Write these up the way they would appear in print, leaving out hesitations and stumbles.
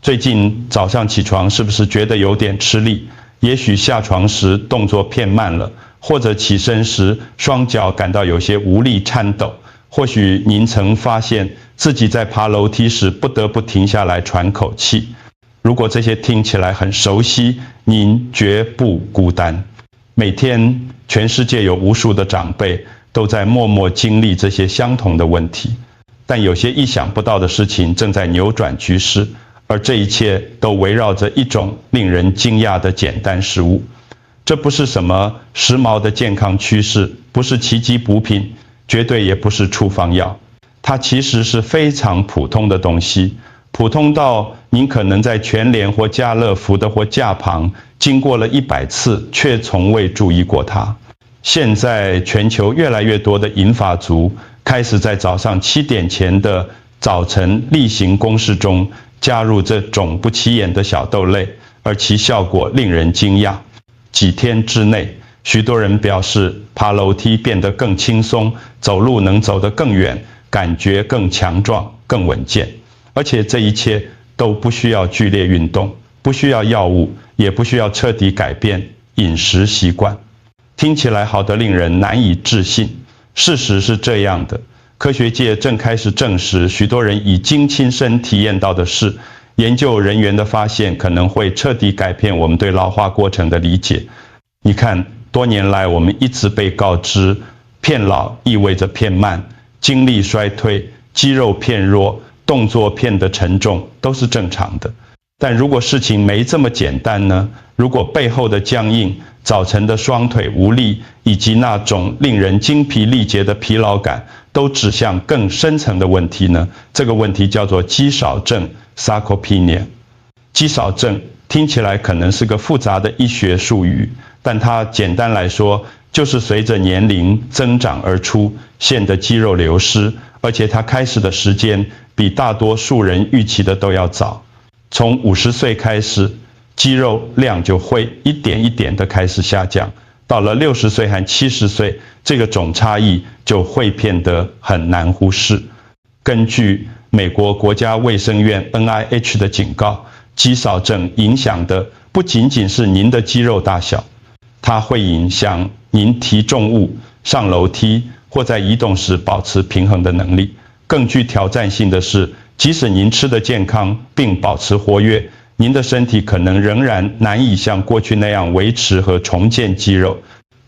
最近早上起床是不是觉得有点吃力？也许下床时动作变慢了，或者起身时双脚感到有些无力颤抖。或许您曾发现自己在爬楼梯时不得不停下来喘口气。如果这些听起来很熟悉，您绝不孤单。每天，全世界有无数的长辈都在默默经历这些相同的问题，但有些意想不到的事情正在扭转局势，而这一切都围绕着一种令人惊讶的简单事物。这不是什么时髦的健康趋势，不是奇迹补品，绝对也不是处方药。它其实是非常普通的东西，普通到您可能在全联或家乐福的货架旁经过了100次，却从未注意过它。现在全球越来越多的银发族开始在早上7点前的早晨例行公事中加入这种不起眼的小豆类，而其效果令人惊讶。几天之内，许多人表示爬楼梯变得更轻松，走路能走得更远，感觉更强壮、更稳健。而且这一切都不需要剧烈运动，不需要药物，也不需要彻底改变饮食习惯。听起来好得令人难以置信。事实是这样的，科学界正开始证实许多人已经亲身体验到的事。研究人员的发现可能会彻底改变我们对老化过程的理解。你看，多年来我们一直被告知，变老意味着变慢，精力衰退，肌肉变弱，动作变得沉重，都是正常的。但如果事情没这么简单呢？如果背后的僵硬、早晨的双腿无力，以及那种令人精疲力竭的疲劳感，都指向更深层的问题呢？这个问题叫做肌少症 （sarcopenia）。肌少症听起来可能是个复杂的医学术语，但它简单来说，就是随着年龄增长而出现的肌肉流失，而且它开始的时间比大多数人预期的都要早。从50岁开始，肌肉量就会一点一点的开始下降，到了60岁和70岁，这个总差异就会变得很难忽视。根据美国国家卫生院 NIH 的警告，肌少症影响的不仅仅是您的肌肉大小，它会影响您提重物、上楼梯或在移动时保持平衡的能力。更具挑战性的是，即使您吃得健康并保持活跃，您的身体可能仍然难以像过去那样维持和重建肌肉。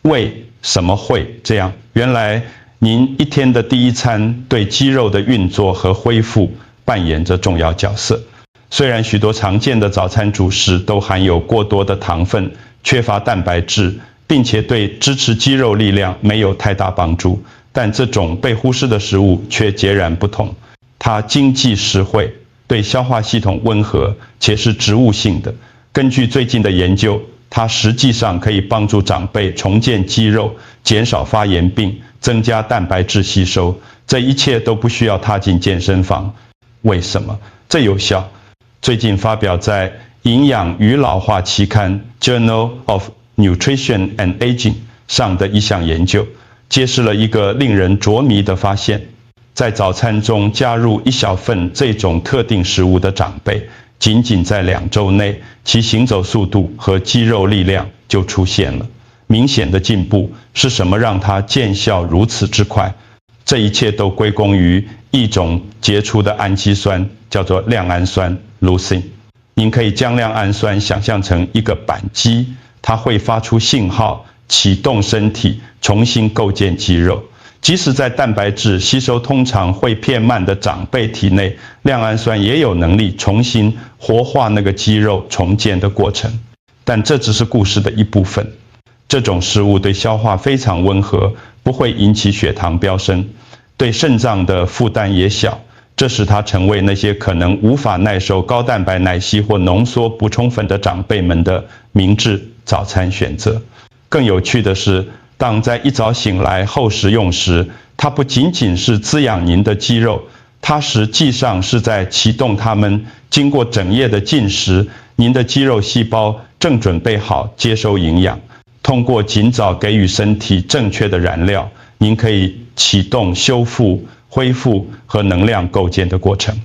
为什么会这样？原来您一天的第一餐对肌肉的运作和恢复扮演着重要角色。虽然许多常见的早餐主食都含有过多的糖分，缺乏蛋白质，并且对支持肌肉力量没有太大帮助，但这种被忽视的食物却截然不同。它经济实惠，对消化系统温和，且是植物性的。根据最近的研究，它实际上可以帮助长辈重建肌肉，减少发炎病，增加蛋白质吸收。这一切都不需要踏进健身房。为什么？这有效。最近发表在《营养与老化》期刊 Journal of Nutrition and Aging 上的一项研究，揭示了一个令人着迷的发现。在早餐中加入一小份这种特定食物的长辈，仅仅在2周内，其行走速度和肌肉力量就出现了明显的进步。是什么让它见效如此之快？这一切都归功于一种杰出的氨基酸，叫做亮氨酸 Leucine。您可以将亮氨酸想象成一个扳机，它会发出信号，启动身体，重新构建肌肉。即使在蛋白质吸收通常会偏慢的长辈体内，亮氨酸也有能力重新活化那个肌肉重建的过程。但这只是故事的一部分。这种食物对消化非常温和，不会引起血糖飙升，对肾脏的负担也小，这使它成为那些可能无法耐受高蛋白奶昔或浓缩补充粉的长辈们的明智早餐选择。更有趣的是，当在一早醒来后食用时，它不仅仅是滋养您的肌肉，它实际上是在启动它们。经过整夜的进食，您的肌肉细胞正准备好接收营养。通过尽早给予身体正确的燃料，您可以启动修复、恢复和能量构建的过程。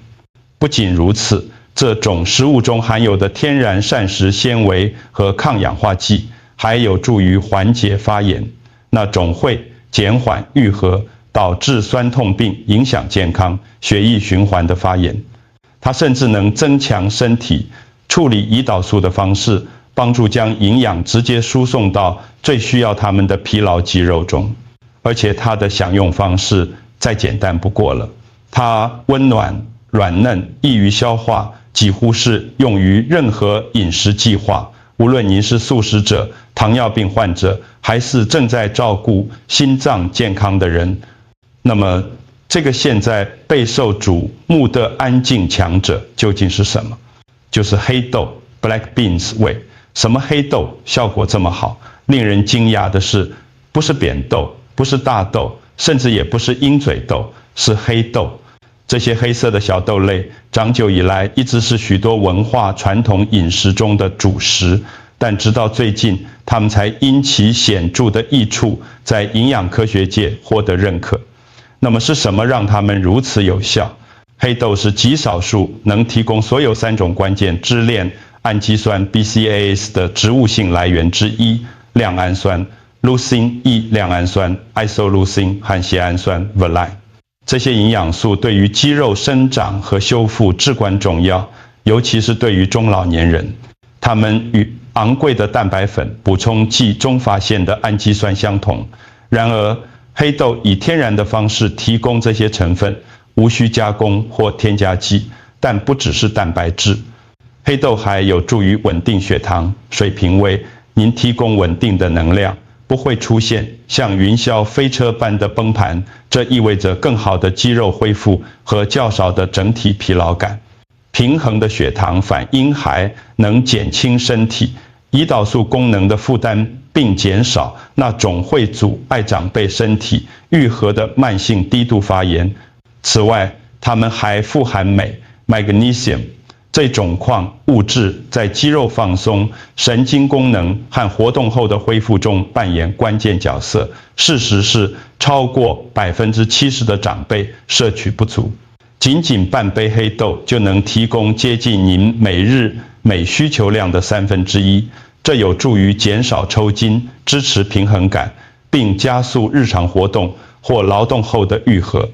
不仅如此，这种食物中含有的天然膳食纤维和抗氧化剂，还有助于缓解发炎，那总会减缓愈合导致酸痛病、影响健康、血液循环的发炎。它甚至能增强身体处理胰岛素的方式，帮助将营养直接输送到最需要它们的疲劳肌肉中。而且它的享用方式再简单不过了，它温暖、软嫩、易于消化，几乎是用于任何饮食计划。无论您是素食者、糖尿病患者，还是正在照顾心脏健康的人，那么这个现在备受瞩目的安静强者究竟是什么？就是黑豆 （Black Beans） 味。什么黑豆效果这么好？令人惊讶的是，不是扁豆，不是大豆，甚至也不是鹰嘴豆，是黑豆。这些黑色的小豆类，长久以来一直是许多文化传统饮食中的主食，但直到最近，它们才因其显著的益处，在营养科学界获得认可。那么是什么让它们如此有效？黑豆是极少数能提供所有3种关键支链氨基酸 BCAAs 的植物性来源之一，亮氨酸、leucine E 亮氨酸、isoleucine 和缬氨酸 valine。这些营养素对于肌肉生长和修复至关重要，尤其是对于中老年人。它们与昂贵的蛋白粉补充剂中发现的氨基酸相同。然而，黑豆以天然的方式提供这些成分，无需加工或添加剂。但不只是蛋白质，黑豆还有助于稳定血糖，水平为您提供稳定的能量，不会出现像云霄飞车般的崩盘，这意味着更好的肌肉恢复和较少的整体疲劳感。平衡的血糖反应还能减轻身体胰岛素功能的负担并减少那种会阻碍长辈身体愈合的慢性低度发炎。此外，它们还富含镁 （magnesium）。这种矿物质在肌肉放松、神经功能和活动后的恢复中扮演关键角色。事实是，超过70%的长辈摄取不足。仅仅半杯黑豆就能提供接近您每日镁需求量的1/3，这有助于减少抽筋、支持平衡感，并加速日常活动或劳动后的愈合。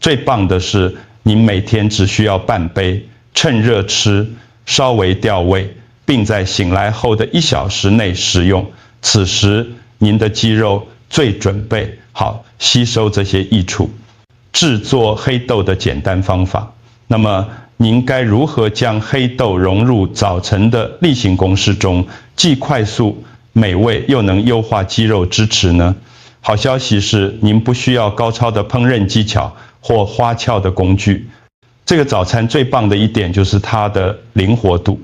最棒的是，您每天只需要半杯。趁热吃，稍微调味，并在醒来后的1小时内食用。此时，您的肌肉最准备好吸收这些益处。制作黑豆的简单方法。那么，您该如何将黑豆融入早晨的例行公事中，既快速、美味，又能优化肌肉支持呢？好消息是，您不需要高超的烹饪技巧或花俏的工具。这个早餐最棒的一点就是它的灵活度。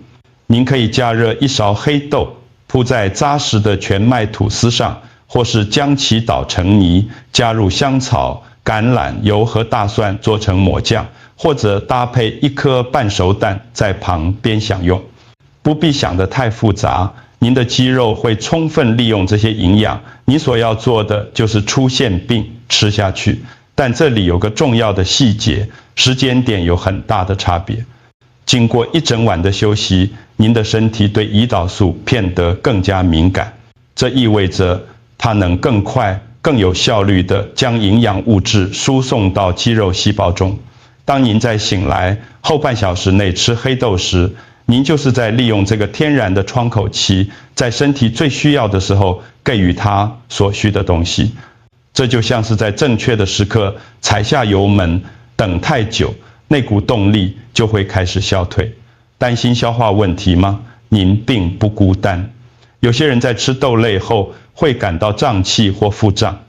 您可以加热1勺黑豆，铺在扎实的全麦吐司上，或是将其捣成泥，加入香草、橄榄油和大蒜做成抹酱，或者搭配1颗半熟蛋在旁边享用。不必想得太复杂，您的肌肉会充分利用这些营养。你所要做的就是出现并吃下去。但这里有个重要的细节，时间点有很大的差别。经过1整晚的休息，您的身体对胰岛素变得更加敏感，这意味着它能更快、更有效率地将营养物质输送到肌肉细胞中。当您在醒来后半小时内吃黑豆时，您就是在利用这个天然的窗口期，在身体最需要的时候给予它所需的东西。这就像是在正确的时刻踩下油门，等太久，那股动力就会开始消退。担心消化问题吗？您并不孤单。有些人在吃豆类后会感到胀气或腹胀，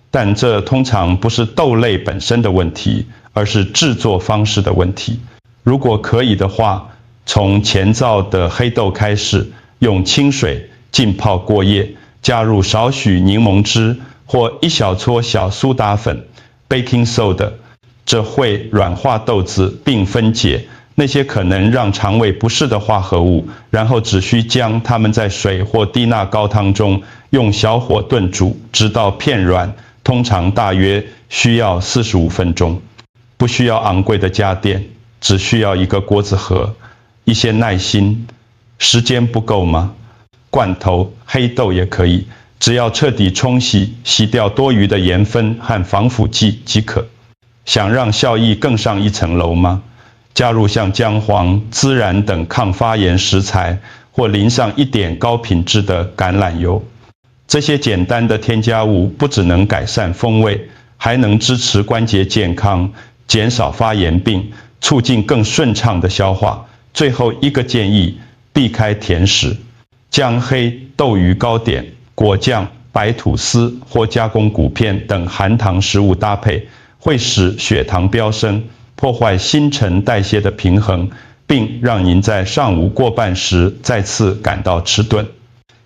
但这通常不是豆类本身的问题，而是制作方式的问题。如果可以的话，从前造的黑豆开始，用清水浸泡过夜，加入少许柠檬汁或1小撮小苏打粉 （baking soda）， 这会软化豆子并分解那些可能让肠胃不适的化合物，然后只需将它们在水或低钠高汤中用小火炖煮，直到片软，通常大约需要45分钟。不需要昂贵的家电，只需要一个锅子盒。一些耐心。时间不够吗？罐头、黑豆也可以，只要彻底冲洗，洗掉多余的盐分和防腐剂即可。想让效益更上一层楼吗？加入像姜黄、孜然等抗发炎食材，或淋上一点高品质的橄榄油。这些简单的添加物不只能改善风味，还能支持关节健康，减少发炎病，促进更顺畅的消化。最后一个建议，避开甜食，姜黑、豆鱼糕点、果酱、白吐司或加工谷片等含糖食物搭配，会使血糖飙升，破坏新陈代谢的平衡，并让您在上午过半时再次感到迟钝。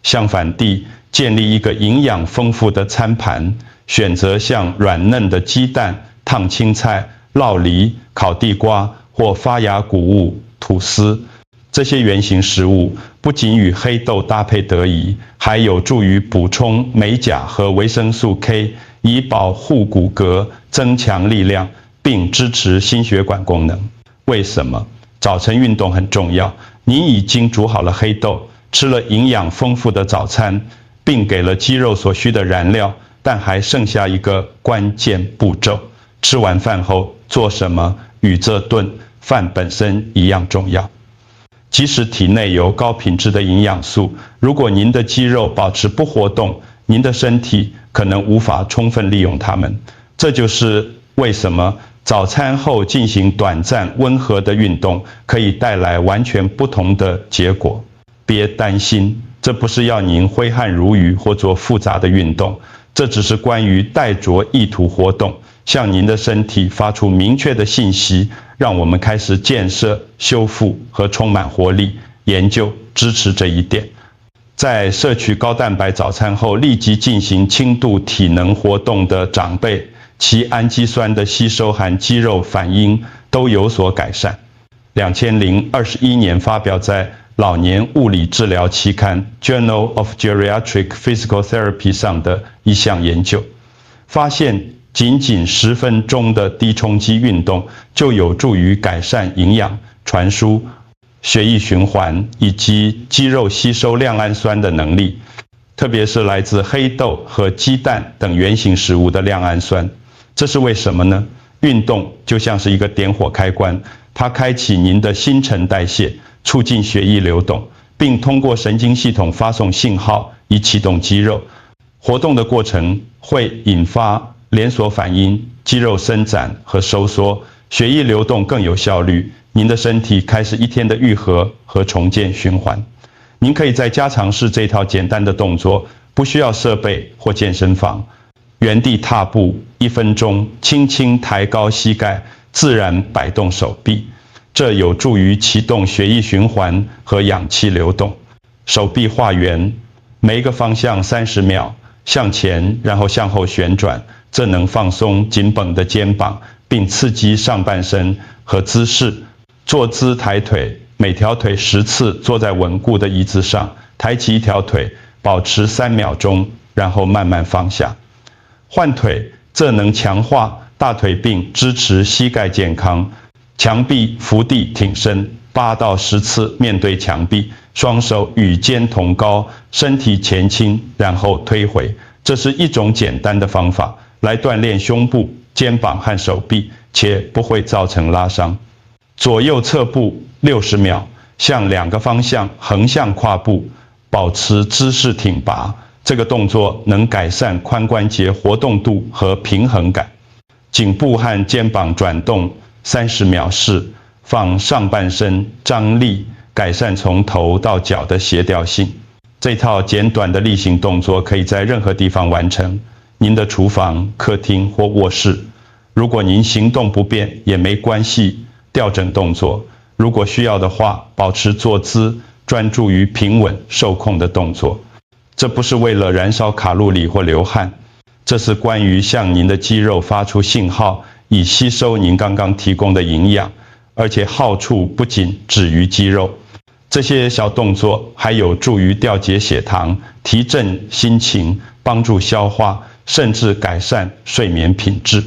相反地，建立一个营养丰富的餐盘，选择像软嫩的鸡蛋、烫青菜、酪梨、烤地瓜或发芽谷物、吐司。这些原型食物不仅与黑豆搭配得宜，还有助于补充镁钾和维生素 K， 以保护骨骼、增强力量，并支持心血管功能。为什么？早晨运动很重要。您已经煮好了黑豆，吃了营养丰富的早餐，并给了肌肉所需的燃料，但还剩下一个关键步骤：吃完饭后做什么与这顿饭本身一样重要。即使体内有高品质的营养素，如果您的肌肉保持不活动，您的身体可能无法充分利用它们。这就是为什么早餐后进行短暂温和的运动，可以带来完全不同的结果。别担心，这不是要您挥汗如雨或做复杂的运动，这只是关于带着意图活动，向您的身体发出明确的信息，让我们开始建设、修复和充满活力。研究支持这一点。在摄取高蛋白早餐后立即进行轻度体能活动的长辈，其氨基酸的吸收和肌肉反应都有所改善。2021年发表在老年物理治疗期刊 Journal of Geriatric Physical Therapy 上的一项研究，发现仅10分钟的低冲击运动就有助于改善营养传输、血液循环以及肌肉吸收亮氨酸的能力，特别是来自黑豆和鸡蛋等原型食物的亮氨酸。这是为什么呢？运动就像是一个点火开关，它开启您的新陈代谢，促进血液流动，并通过神经系统发送信号以启动肌肉。活动的过程会引发连锁反应，肌肉伸展和收缩，血液流动更有效率，您的身体开始一天的愈合和重建循环。您可以在家尝试这套简单的动作，不需要设备或健身房。原地踏步1分钟，轻轻抬高膝盖，自然摆动手臂，这有助于启动血液循环和氧气流动。手臂画圆，每一个方向30秒，向前然后向后旋转，这能放松紧绷的肩膀，并刺激上半身和姿势。坐姿抬腿，每条腿10次坐在稳固的椅子上，抬起一条腿，保持3秒钟，然后慢慢放下。换腿，这能强化大腿并支持膝盖健康。墙壁伏地挺身8到10次，面对墙壁，双手与肩同高，身体前倾，然后推回。这是一种简单的方法，来锻炼胸部、肩膀和手臂，且不会造成拉伤。左右侧步60秒，向2个方向横向跨步，保持姿势挺拔。这个动作能改善髋关节活动度和平衡感。颈部和肩膀转动30秒式，放上半身张力，改善从头到脚的协调性。这套简短的例行动作可以在任何地方完成，您的厨房、客厅或卧室。如果您行动不便也没关系，调整动作。如果需要的话，保持坐姿，专注于平稳受控的动作。这不是为了燃烧卡路里或流汗，这是关于向您的肌肉发出信号，以吸收您刚刚提供的营养，而且好处不仅止于肌肉。这些小动作还有助于调节血糖、提振心情、帮助消化，甚至改善睡眠品质。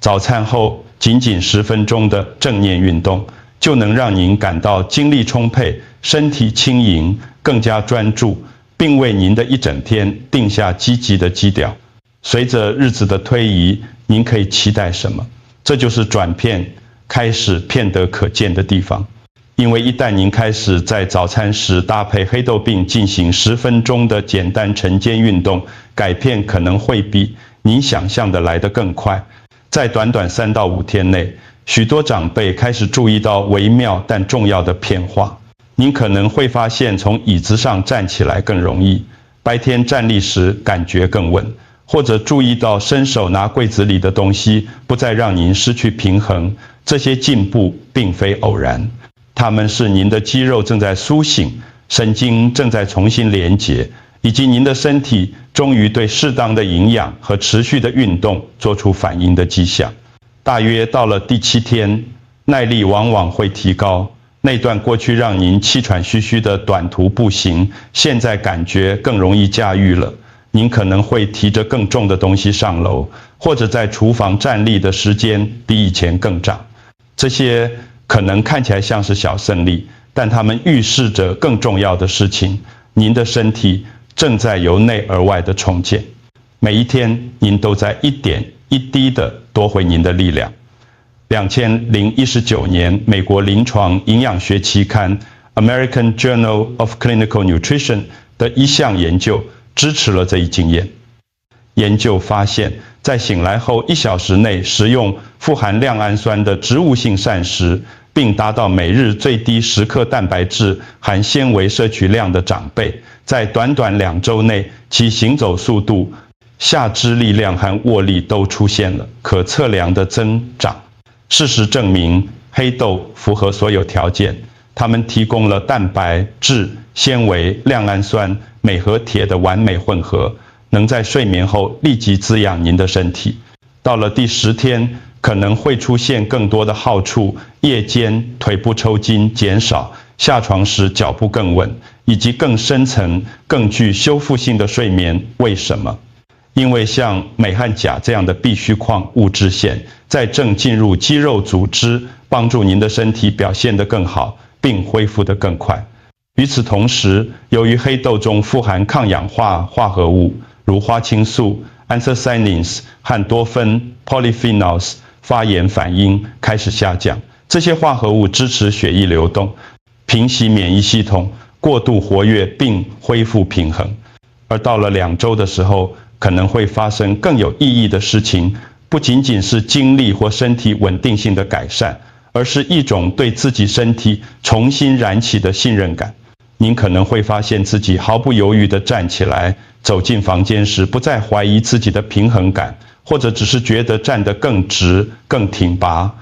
早餐后仅10分钟的正念运动，就能让您感到精力充沛、身体轻盈、更加专注，并为您的一整天定下积极的基调。随着日子的推移，您可以期待什么？这就是转片开始片得可见的地方。因为一旦您开始在早餐时搭配黑豆饼进行10分钟的简单晨间运动，改片可能会比您想象的来得更快。在短短3到5天内，许多长辈开始注意到微妙但重要的变化。您可能会发现从椅子上站起来更容易，白天站立时感觉更稳，或者注意到伸手拿柜子里的东西不再让您失去平衡。这些进步并非偶然，它们是您的肌肉正在苏醒，神经正在重新连结，以及您的身体终于对适当的营养和持续的运动做出反应的迹象。大约到了第7天，耐力往往会提高。那段过去让您气喘吁吁的短途步行，现在感觉更容易驾驭了。您可能会提着更重的东西上楼，或者在厨房站立的时间比以前更长。这些可能看起来像是小胜利，但它们预示着更重要的事情。您的身体正在由内而外的重建。每一天，您都在一点一滴地夺回您的力量。2019年，美国临床营养学期刊 American Journal of Clinical Nutrition 的一项研究支持了这一经验。研究发现，在醒来后1小时内食用富含亮氨酸的植物性膳食，并达到每日最低10克蛋白质含纤维摄取量的长辈，在短短2周内，其行走速度、下肢力量和握力都出现了可测量的增长。事实证明，黑豆符合所有条件，它们提供了蛋白质、纤维、亮氨酸、镁和铁的完美混合，能在睡眠后立即滋养您的身体。到了第10天，可能会出现更多的好处，夜间腿部抽筋减少，下床时脚步更稳，以及更深层、更具修复性的睡眠。为什么？因为像镁和钾这样的必需矿物质线在正进入肌肉组织，帮助您的身体表现得更好，并恢复得更快。与此同时，由于黑豆中富含抗氧化化合物，如花青素、anthocyanins 和多酚 polyphenols， 发炎反应开始下降。这些化合物支持血液流动，平息免疫系统过度活跃并恢复平衡。而到了2周的时候，可能会发生更有意义的事情，不仅仅是精力或身体稳定性的改善，而是一种对自己身体重新燃起的信任感。您可能会发现自己毫不犹豫地站起来，走进房间时不再怀疑自己的平衡感，或者只是觉得站得更直、更挺拔。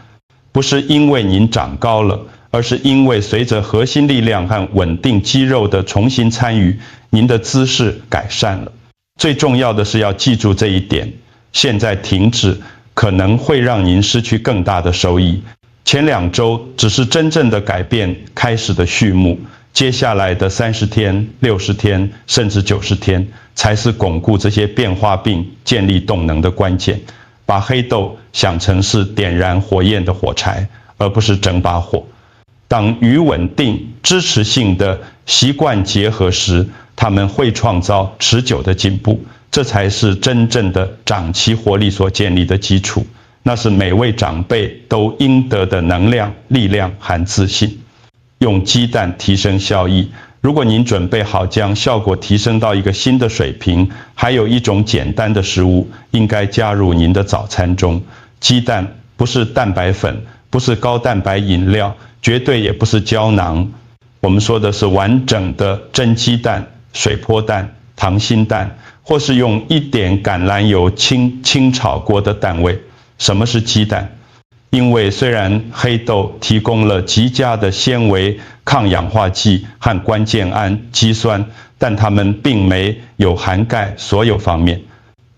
不是因为您长高了，而是因为随着核心力量和稳定肌肉的重新参与，您的姿势改善了。最重要的是要记住这一点，现在停止可能会让您失去更大的收益。前2周只是真正的改变开始的序幕，接下来的30天、60天，甚至90天，才是巩固这些变化并建立动能的关键。把黑豆想成是点燃火焰的火柴，而不是整把火。当与稳定、支持性的习惯结合时，它们会创造持久的进步，这才是真正的长期活力所建立的基础。那是每位长辈都应得的能量、力量和自信。用鸡蛋提升效益。如果您准备好将效果提升到一个新的水平，还有一种简单的食物应该加入您的早餐中。鸡蛋不是蛋白粉，不是高蛋白饮料，绝对也不是胶囊。我们说的是完整的真鸡蛋、水波蛋、溏心蛋，或是用一点橄榄油清炒过的蛋味。什么是鸡蛋？因为虽然黑豆提供了极佳的纤维、抗氧化剂和关键氨基酸，但它们并没有涵盖所有方面。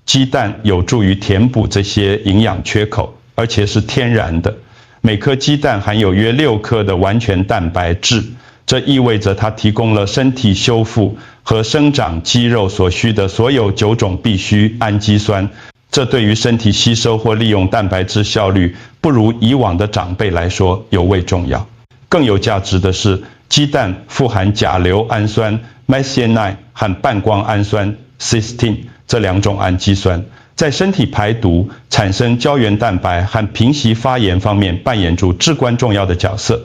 鸡蛋有助于填补这些营养缺口，而且是天然的。每颗鸡蛋含有约6克的完全蛋白质，这意味着它提供了身体修复和生长肌肉所需的所有9种必需氨基酸。这对于身体吸收或利用蛋白质效率不如以往的长辈来说尤为重要。更有价值的是，鸡蛋富含甲硫氨酸 methionine 和半胱氨酸 cysteine 这2种氨基酸，在身体排毒、产生胶原蛋白和平息发炎方面扮演出至关重要的角色。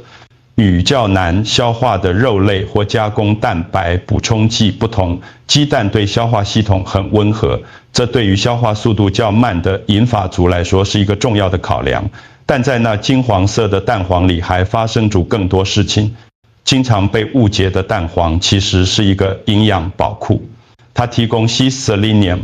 与较难消化的肉类或加工蛋白补充剂不同，鸡蛋对消化系统很温和，这对于消化速度较慢的银发族来说是一个重要的考量。但在那金黄色的蛋黄里还发生出更多事情。经常被误解的蛋黄其实是一个营养宝库，它提供硒 selenium，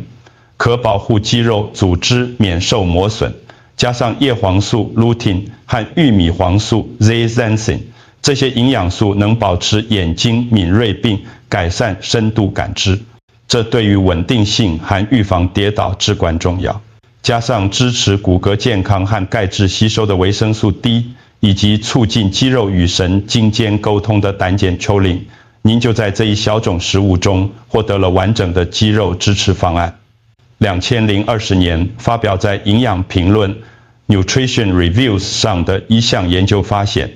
可保护肌肉组织免受磨损，加上叶黄素 lutein 和玉米黄素 zeaxanthin， 这些营养素能保持眼睛敏锐并改善深度感知，这对于稳定性和预防跌倒至关重要。加上支持骨骼健康和钙质吸收的维生素 D， 以及促进肌肉与神经间沟通的胆碱丘陵，您就在这一小种食物中获得了完整的肌肉支持方案。2020年发表在营养评论 Nutrition Reviews 上的一项研究发现，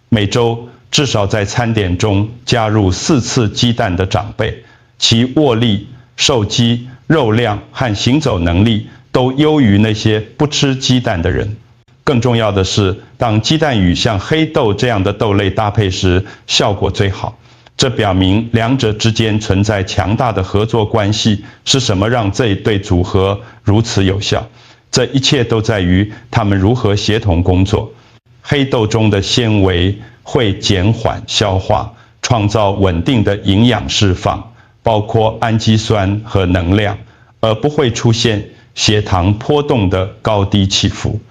每周至少在餐点中加入4次鸡蛋的长辈，其握力、受肌、肉量和行走能力都优于那些不吃鸡蛋的人。更重要的是，当鸡蛋与像黑豆这样的豆类搭配时，效果最好。这表明两者之间存在强大的合作关系。是什么让这一对组合如此有效？这一切都在于它们如何协同工作。黑豆中的纤维会减缓消化，创造稳定的营养释放，包括氨基酸和能量，而不会出现血糖波动的高低起伏。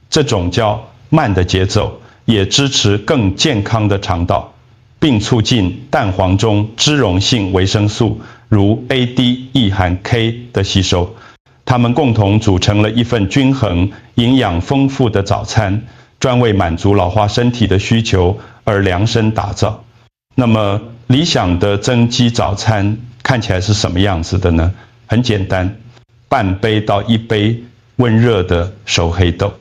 这种较慢的节奏也支持更健康的肠道，并促进蛋黄中脂溶性维生素如 A、D、E 和 K 的吸收。它们共同组成了一份均衡、营养丰富的早餐，专为满足老化身体的需求而量身打造。那么，理想的增肌早餐看起来是什么样子的呢？很简单，半杯到1杯温热的熟黑豆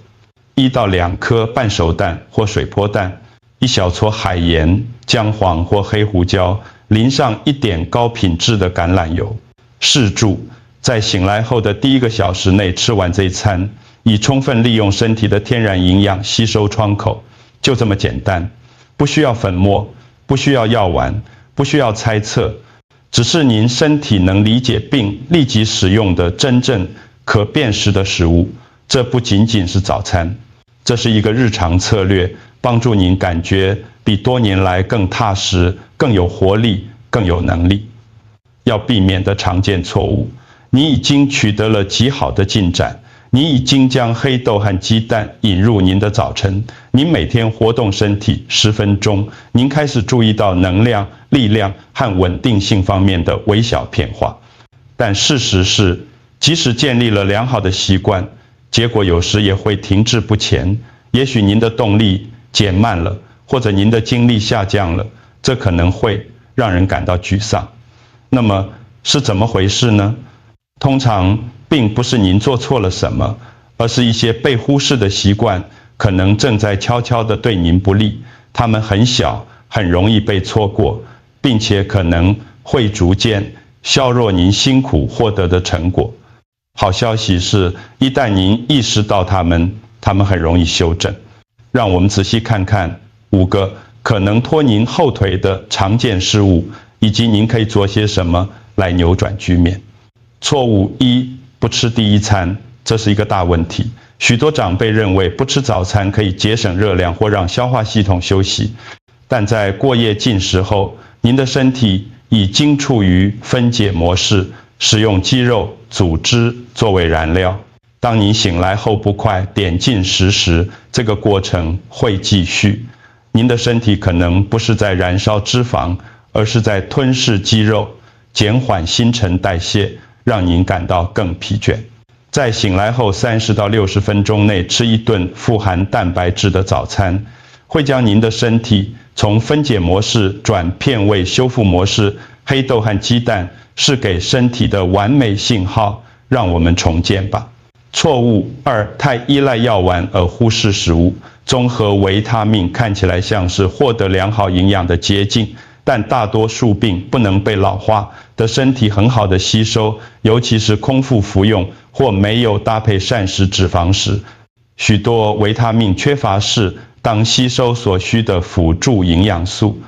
，1到2颗半熟蛋或水波蛋，1小撮海盐、姜黄或黑胡椒，淋上1点高品质的橄榄油。试注，在醒来后的第1个小时内吃完这一餐，以充分利用身体的天然营养吸收窗口。就这么简单，不需要粉末，不需要药丸，不需要猜测，只是您身体能理解并立即使用的真正可辨识的食物。这不仅仅是早餐，这是一个日常策略，帮助您感觉比多年来更踏实、更有活力、更有能力。要避免的常见错误，你已经取得了极好的进展，你已经将黑豆和鸡蛋引入您的早晨，您每天活动身体10分钟，您开始注意到能量、力量和稳定性方面的微小变化。但事实是，即使建立了良好的习惯，结果有时也会停滞不前。也许您的动力减慢了，或者您的精力下降了，这可能会让人感到沮丧。那么是怎么回事呢？通常并不是您做错了什么，而是一些被忽视的习惯可能正在悄悄地对您不利。它们很小，很容易被错过，并且可能会逐渐削弱您辛苦获得的成果。好消息是，一旦您意识到它们很容易修正。让我们仔细看看5个可能拖您后腿的常见失误，以及您可以做些什么来扭转局面。错误1：不吃第一餐，这是一个大问题。许多长辈认为不吃早餐可以节省热量或让消化系统休息，但在过夜进食后，您的身体已经处于分解模式，使用肌肉组织作为燃料。当你醒来后不快点进食时，这个过程会继续。您的身体可能不是在燃烧脂肪，而是在吞噬肌肉，减缓新陈代谢，让您感到更疲倦。在醒来后30到60分钟内吃一顿富含蛋白质的早餐，会将您的身体从分解模式转片位修复模式。黑豆和鸡蛋是给身体的完美信号，让我们重建吧。错误2：太依赖药丸而忽视食物。综合维他命看起来像是获得良好营养的捷径，但大多数病不能被老化的身体很好的吸收，尤其是空腹服用或没有搭配膳食脂肪时，许多维他命缺乏是当吸收所需的辅助营养素。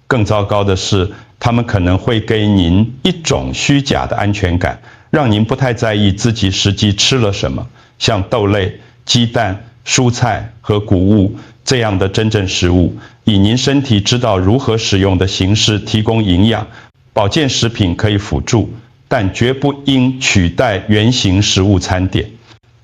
更糟糕的是，它们可能会给您一种虚假的安全感，让您不太在意自己实际吃了什么，像豆类、鸡蛋、蔬菜和谷物这样的真正食物，以您身体知道如何使用的形式提供营养。保健食品可以辅助，但绝不应取代原型食物餐点。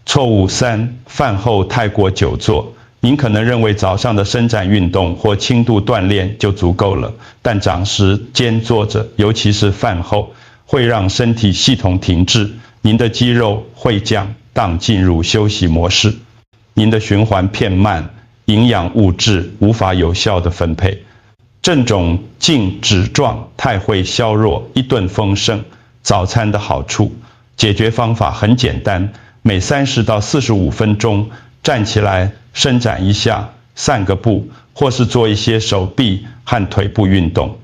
错误3，饭后太过久坐。您可能认为早上的伸展运动或轻度锻炼就足够了，但长时间坐着，尤其是饭后，会让身体系统停滞，您的肌肉会降荡进入休息模式，您的循环变慢，营养物质无法有效的分配。这种静止状态会削弱一顿丰盛早餐的好处。解决方法很简单，每30到45分钟站起来伸展一下，散个步，或是做一些手臂和腿部运动，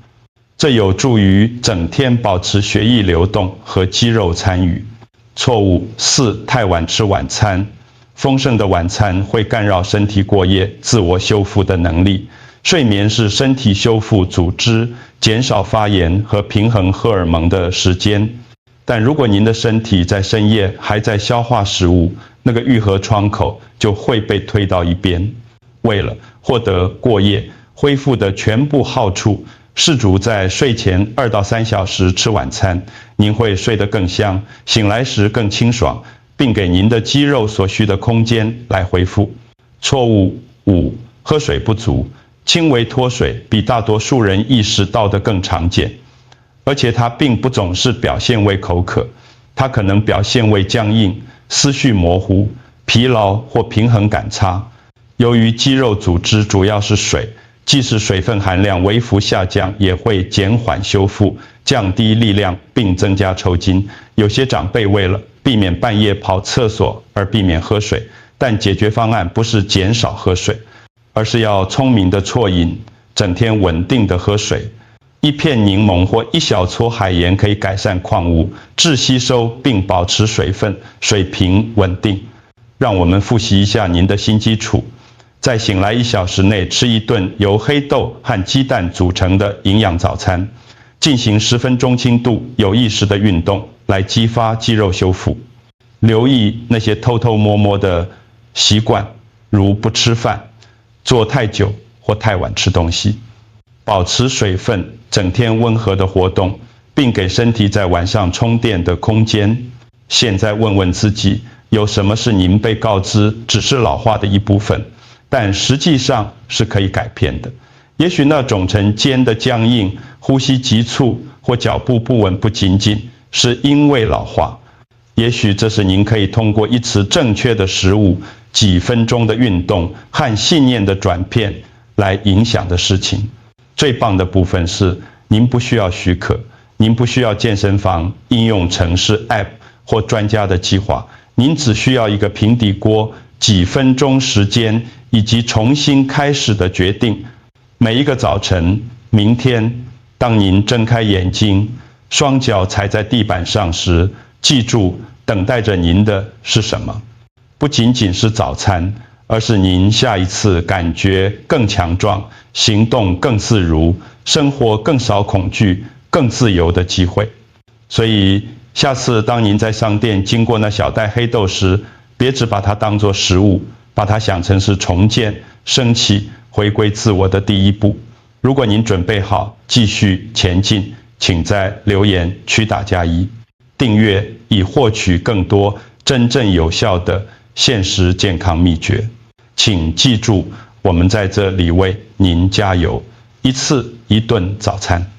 这有助于整天保持血液流动和肌肉参与。错误4，太晚吃晚餐。丰盛的晚餐会干扰身体过夜自我修复的能力。睡眠是身体修复组织、减少发炎和平衡荷尔蒙的时间。但如果您的身体在深夜还在消化食物，那个愈合窗口就会被推到一边。为了获得过夜恢复的全部好处，试图在睡前2到3小时吃晚餐，您会睡得更香，醒来时更清爽，并给您的肌肉所需的空间来恢复。错误5，喝水不足。轻微脱水比大多数人意识到的更常见，而且它并不总是表现为口渴，它可能表现为僵硬、思绪模糊、疲劳或平衡感差。由于肌肉组织主要是水，即使水分含量微幅下降，也会减缓修复，降低力量并增加抽筋。有些长辈为了避免半夜跑厕所而避免喝水，但解决方案不是减少喝水，而是要聪明的啜饮，整天稳定的喝水。一片柠檬或一小撮海盐可以改善矿物质吸收并保持水分水平稳定。让我们复习一下您的新基础。在醒来1小时内吃一顿由黑豆和鸡蛋组成的营养早餐，进行10分钟轻度有意识的运动来激发肌肉修复。留意那些偷偷摸摸的习惯，如不吃饭、坐太久或太晚吃东西。保持水分，整天温和的活动，并给身体在晚上充电的空间。现在问问自己，有什么是您被告知只是老化的一部分，但实际上是可以改变的？也许那种呈肩的僵硬、呼吸急促或脚步不稳不仅仅是因为老化，也许这是您可以通过一次正确的食物、几分钟的运动和信念的转变来影响的事情。最棒的部分是，您不需要许可，您不需要健身房、应用程式 App 或专家的计划，您只需要一个平底锅、几分钟时间以及重新开始的决定。每一个早晨，明天，当您睁开眼睛，双脚踩在地板上时，记住，等待着您的是什么？不仅仅是早餐，而是您下一次感觉更强壮、行动更自如、生活更少恐惧、更自由的机会。所以，下次当您在商店经过那小袋黑豆时，别只把它当作食物，把它想成是重建、升起、回归自我的第一步。如果您准备好继续前进，请在留言区打+1，订阅以获取更多真正有效的现实健康秘诀。请记住，我们在这里为您加油，一次一顿早餐。